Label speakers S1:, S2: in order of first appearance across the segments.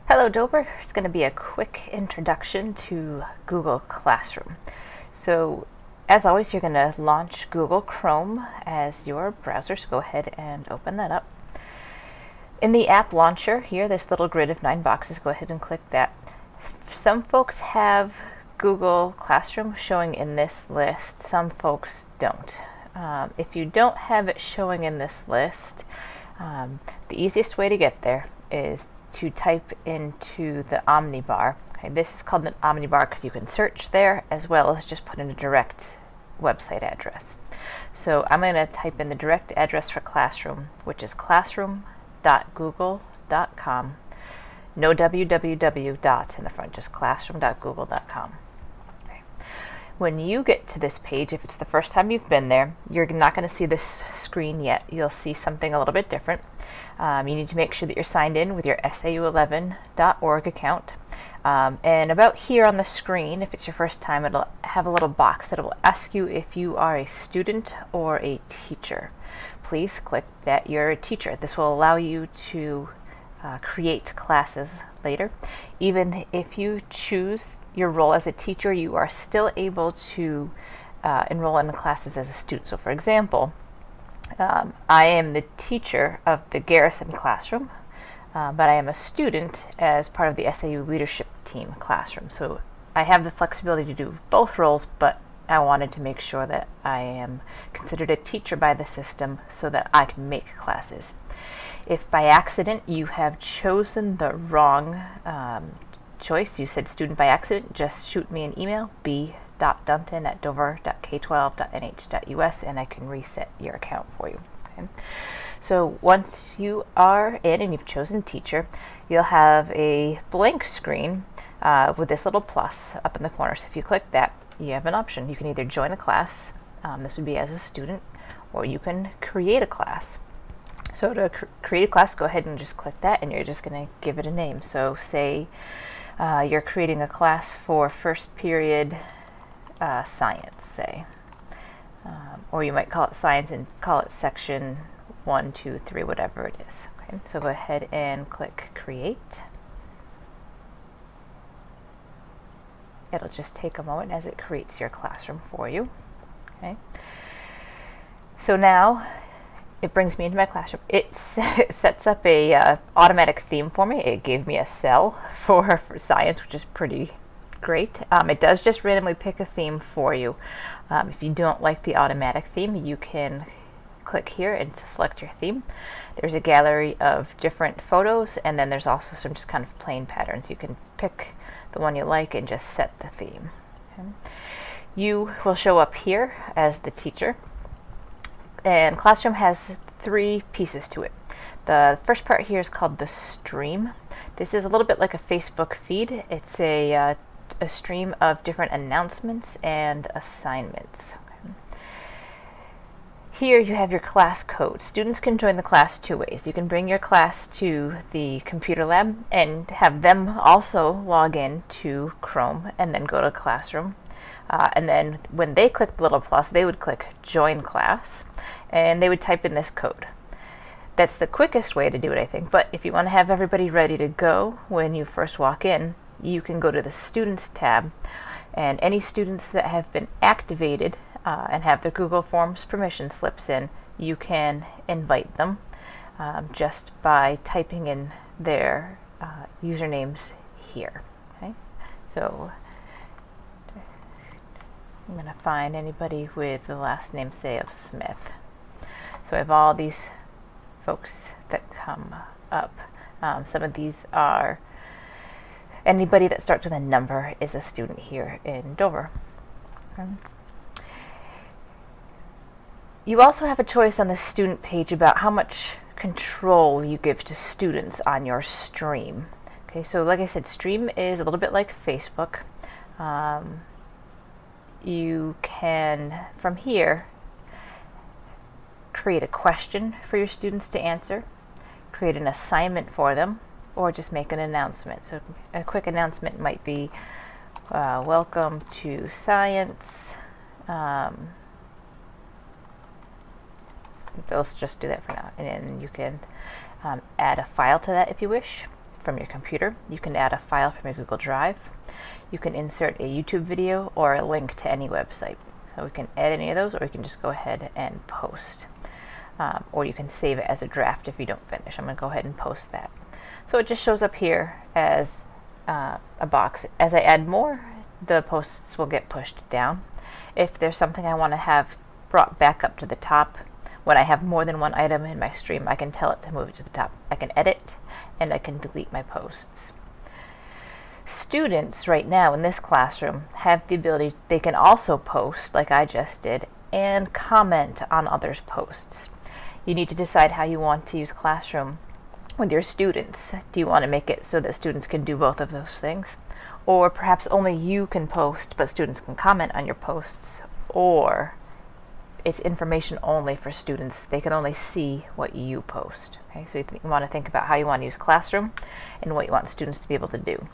S1: Hello Dover, it's going to be a quick introduction to Google Classroom. So as always, you're going to launch Google Chrome as your browser, so go ahead and open that up. In the app launcher here, this little grid of 9 boxes, go ahead and click that. Some folks have Google Classroom showing in this list, some folks don't. If you don't have it showing in this list, the easiest way to get there is to type into the Omnibar. Okay, this is called an Omnibar because you can search there as well as just put in a direct website address. So I'm going to type in the direct address for Classroom, which is classroom.google.com. No www dot in the front, just classroom.google.com. Okay. When you get to this page, if it's the first time you've been there, you're not going to see this screen yet. You'll see something a little bit different. You need to make sure that you're signed in with your SAU11.org account. And about here on the screen, if it's your first time, it'll have a little box that will ask you if you are a student or a teacher. Please click that you're a teacher. This will allow you to create classes later. Even if you choose your role as a teacher, you are still able to enroll in the classes as a student. So for example, I am the teacher of the Garrison classroom, but I am a student as part of the SAU leadership team classroom. So I have the flexibility to do both roles, but I wanted to make sure that I am considered a teacher by the system so that I can make classes. If by accident you have chosen the wrong choice, you said student by accident, just shoot me an email, b.dunton@dover.k12.nh.us, and I can reset your account for you. Okay? So once you are in and you've chosen teacher, you'll have a blank screen with this little plus up in the corner. So if you click that, you have an option. You can either join a class, this would be as a student, or you can create a class. So to create a class, go ahead and just click that, and you're just going to give it a name. So say you're creating a class for first period science, say. Or you might call it science and call it section 1, 2, 3, whatever it is. Okay, so go ahead and click create. It'll just take a moment as it creates your classroom for you. Okay. So now it brings me into my classroom. It sets up a automatic theme for me. It gave me a cell for science, which is pretty great. It does just randomly pick a theme for you. If you don't like the automatic theme, you can click here and select your theme. There's a gallery of different photos, and then there's also some just kind of plain patterns. You can pick the one you like and just set the theme. Okay. You will show up here as the teacher, and Classroom has 3 pieces to it. The first part here is called the stream. This is a little bit like a Facebook feed. It's a stream of different announcements and assignments. Okay. Here you have your class code. Students can join the class 2 ways. You can bring your class to the computer lab and have them also log in to Chrome and then go to Classroom. And then when they click the little plus, they would click join class and they would type in this code. That's the quickest way to do it, I think, but if you want to have everybody ready to go when you first walk in, you can go to the Students tab, and any students that have been activated and have their Google Forms permission slips in, you can invite them just by typing in their usernames here. Okay? So I'm going to find anybody with the last name, say, of Smith. So I have all these folks that come up. Some of these are anybody that starts with a number is a student here in Dover. You also have a choice on the student page about how much control you give to students on your stream. Okay, so like I said, stream is a little bit like Facebook. You can, from here, create a question for your students to answer, create an assignment for them, or just make an announcement. So a quick announcement might be, welcome to science. Let's just do that for now. And then you can add a file to that if you wish. from your computer. You can add a file from your Google Drive. You can insert a YouTube video or a link to any website. So we can add any of those, or you can just go ahead and post. Or you can save it as a draft if you don't finish. I'm going to go ahead and post that. So it just shows up here as a box. As I add more, the posts will get pushed down. If there's something I want to have brought back up to the top, when I have more than one item in my stream, I can tell it to move it to the top. I can edit and I can delete my posts. Students right now in this classroom have the ability, they can also post like I just did and comment on others' posts. You need to decide how you want to use Classroom with your students. Do you want to make it so that students can do both of those things? Or perhaps only you can post but students can comment on your posts? Or it's information only for students. They can only see what you post. Okay? So you want to think about how you want to use Classroom and what you want students to be able to do.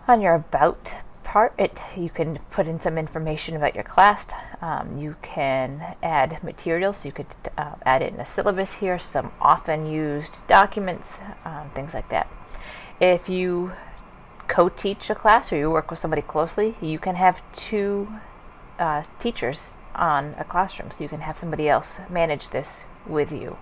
S1: On your About part, you can put in some information about your class. You can add materials. You could add in a syllabus here, some often used documents, things like that. If you co-teach a class or you work with somebody closely, you can have two teachers on a classroom, so you can have somebody else manage this with you.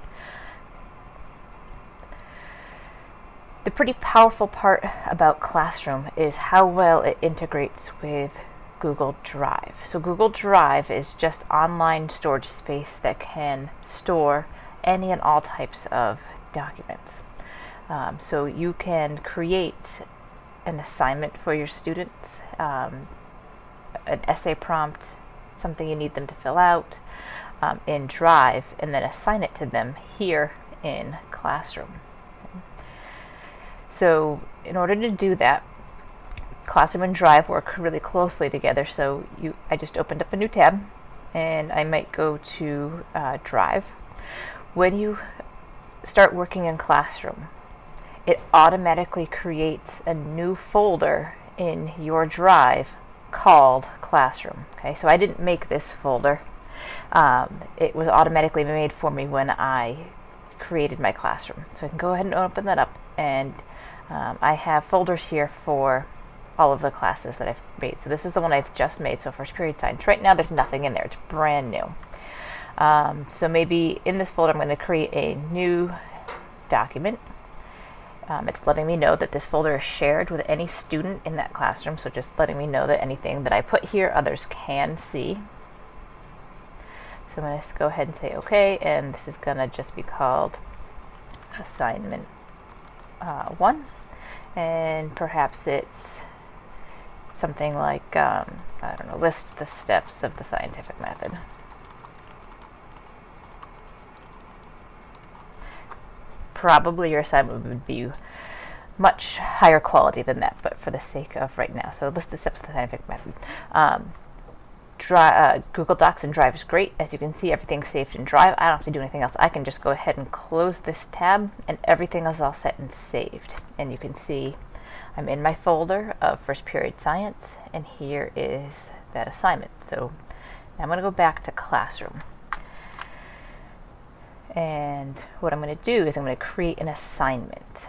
S1: The pretty powerful part about Classroom is how well it integrates with Google Drive. So Google Drive is just online storage space that can store any and all types of documents. So you can create an assignment for your students, an essay prompt, something you need them to fill out in Drive, and then assign it to them here in Classroom. So in order to do that, Classroom and Drive work really closely together. So I just opened up a new tab, and I might go to Drive. When you start working in Classroom, it automatically creates a new folder in your Drive called Classroom. Okay, so I didn't make this folder. It was automatically made for me when I created my Classroom. So I can go ahead and open that up, and I have folders here for all of the classes that I've made. So this is the one I've just made, so First Period Science. Right now there's nothing in there, it's brand new. So maybe in this folder I'm going to create a new document. It's letting me know that this folder is shared with any student in that classroom, so just letting me know that anything that I put here others can see. So I'm going to go ahead and say OK, and this is going to just be called Assignment 1, and perhaps it's something like, I don't know, list the steps of the scientific method. Probably your assignment would be much higher quality than that, but for the sake of right now, so list the steps of the scientific method. Google Docs and Drive is great. As you can see, everything's saved in Drive. I don't have to do anything else. I can just go ahead and close this tab, and everything is all set and saved. And you can see I'm in my folder of First Period Science, and here is that assignment. So now I'm going to go back to Classroom. And what I'm going to do is I'm going to create an assignment.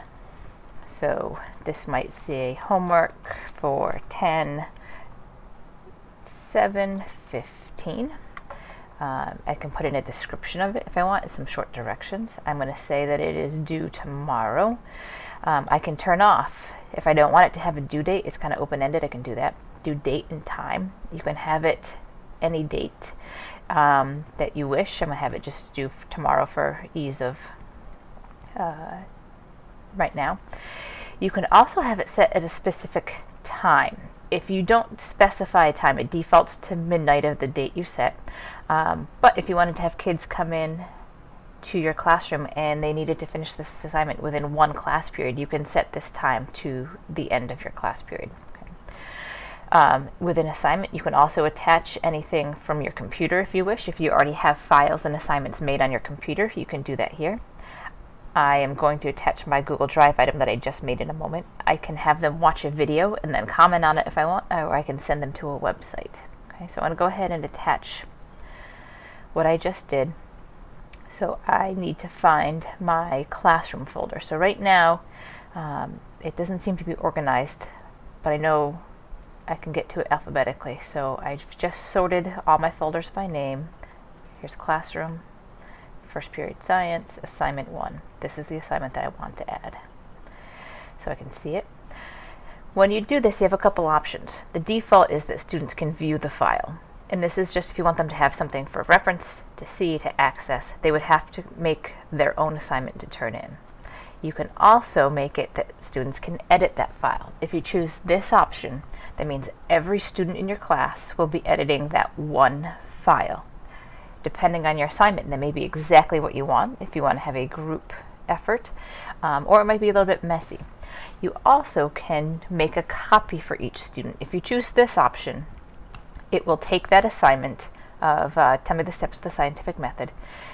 S1: So this might say homework for 10/7/15. I can put in a description of it if I want, some short directions. I'm going to say that it is due tomorrow. I can turn off, if I don't want it to have a due date, it's kind of open-ended, I can do that. Due date and time. You can have it any date that you wish. I'm going to have it just due tomorrow for ease of right now. You can also have it set at a specific time. If you don't specify a time, it defaults to midnight of the date you set. But if you wanted to have kids come in to your classroom and they needed to finish this assignment within one class period, you can set this time to the end of your class period. With an assignment, you can also attach anything from your computer if you wish. If you already have files and assignments made on your computer, you can do that here. I am going to attach my Google Drive item that I just made in a moment. I can have them watch a video and then comment on it if I want, or I can send them to a website. Okay, so I'm going to go ahead and attach what I just did. So I need to find my classroom folder. So right now, it doesn't seem to be organized, but I know I can get to it alphabetically. So I've just sorted all my folders by name. Here's classroom, first period science, assignment 1. This is the assignment that I want to add. So I can see it. When you do this, you have a couple options. The default is that students can view the file. And this is just if you want them to have something for reference, to see, to access. They would have to make their own assignment to turn in. You can also make it that students can edit that file. If you choose this option, that means every student in your class will be editing that one file. Depending on your assignment, that may be exactly what you want, if you want to have a group effort, or it might be a little bit messy. You also can make a copy for each student. If you choose this option, it will take that assignment of tell me the steps of the scientific method,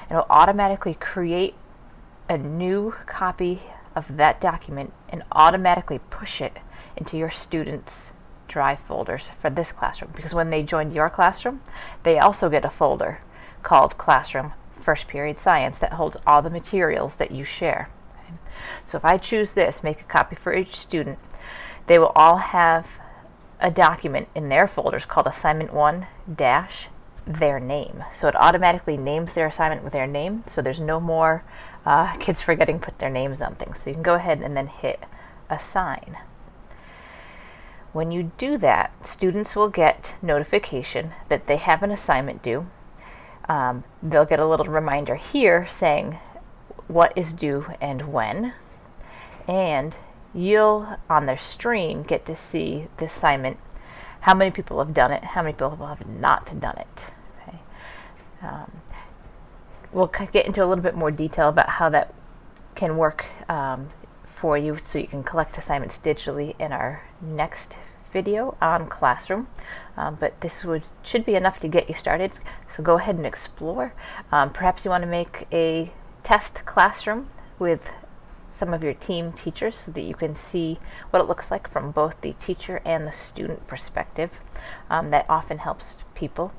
S1: and it will automatically create a new copy of that document and automatically push it into your students' Drive folders for this classroom. Because when they join your classroom, they also get a folder called Classroom First Period Science that holds all the materials that you share. Okay? So if I choose this, make a copy for each student, they will all have a document in their folders called Assignment 1 dash their name. So it automatically names their assignment with their name, so there's no more kids forgetting to put their names on things. So you can go ahead and then hit Assign. When you do that, students will get notification that they have an assignment due. They'll get a little reminder here saying what is due and when, and you'll, on their screen, get to see the assignment, how many people have done it, how many people have not done it. Okay. We'll get into a little bit more detail about how that can work for you, so you can collect assignments digitally in our next video on Classroom. But this should be enough to get you started, so go ahead and explore. Perhaps you want to make a test classroom with some of your team teachers so that you can see what it looks like from both the teacher and the student perspective. That often helps people.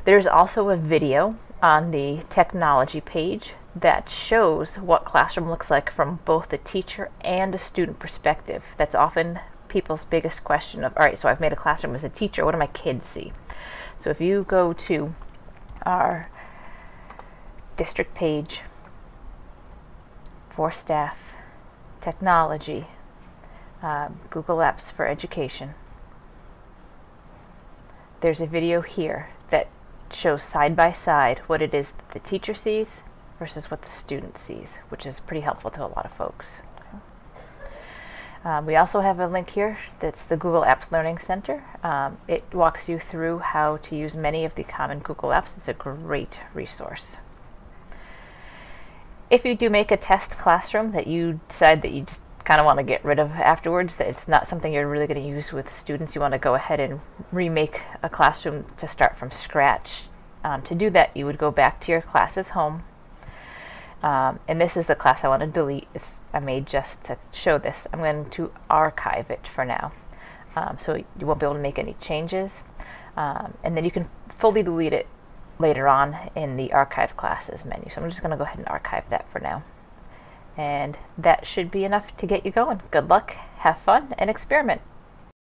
S1: There's also a video on the technology page that shows what Classroom looks like from both the teacher and a student perspective. That's often people's biggest question of, all right, so I've made a classroom as a teacher, what do my kids see? So if you go to our district page for staff, technology, Google Apps for Education, there's a video here that shows side by side what it is that the teacher sees versus what the student sees, which is pretty helpful to a lot of folks. We also have a link here that's the Google Apps Learning Center. It walks you through how to use many of the common Google apps. It's a great resource. If you do make a test classroom that you decide that you just kind of want to get rid of afterwards, that it's not something you're really going to use with students, you want to go ahead and remake a classroom to start from scratch. To do that, you would go back to your class's home. And this is the class I want to delete. I made just to show this. I'm going to archive it for now. So you won't be able to make any changes. And then you can fully delete it later on in the archive classes menu. So I'm just going to go ahead and archive that for now. And that should be enough to get you going. Good luck, have fun, and experiment.